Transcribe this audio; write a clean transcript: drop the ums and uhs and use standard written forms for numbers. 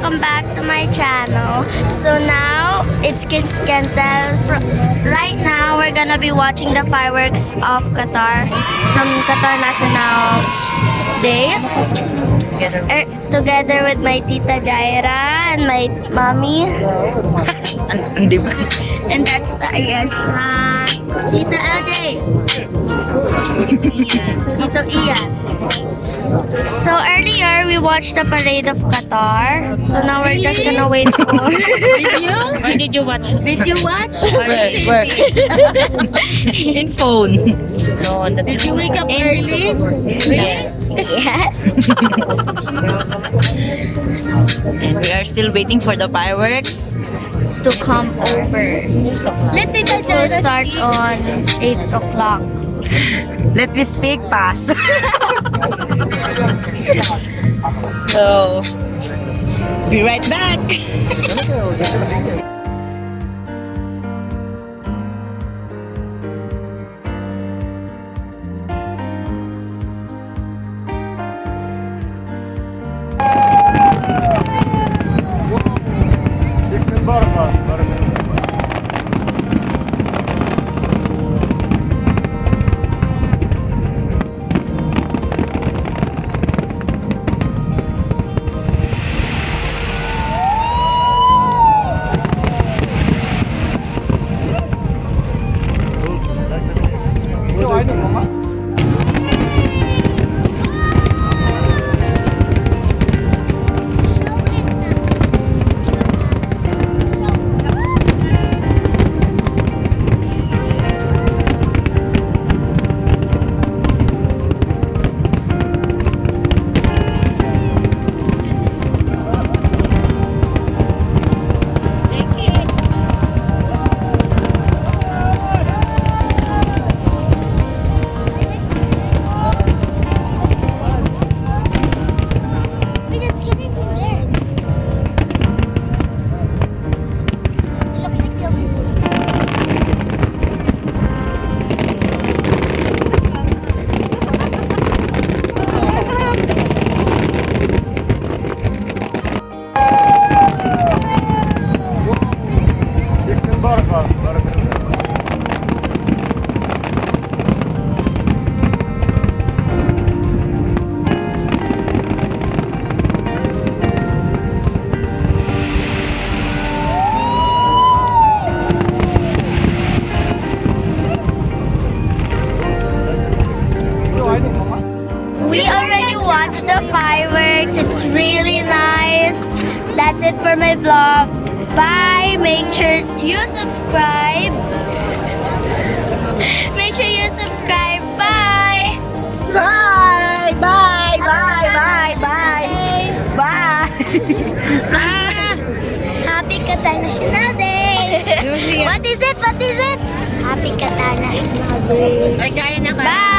welcome back to my channel. So now it's Kentel. Right now we're gonna be watching the fireworks of Qatar from Qatar National Day together with my Tita Jaira and my mommy. And that's Tita LJ. Tito Ian. So earlier we watched the parade of Qatar. So now we're just gonna wait for Where did you watch? Did you watch? Where? In phone. No, on the Did you wake up early? Yes. Yes. And we are still waiting for the fireworks. To come over. We'll start on 8 o'clock. Let me speak, pass. So, be right back. We already watched the fireworks. It's really nice. That's it for my vlog. Bye. Make sure you subscribe. Make sure you subscribe. Bye. Bye! Bye! Bye! Bye! Bye! Bye! Happy Qatar National Day. What is it? What is it? Happy Qatar National Day. Ay, kaya na ka. Bye.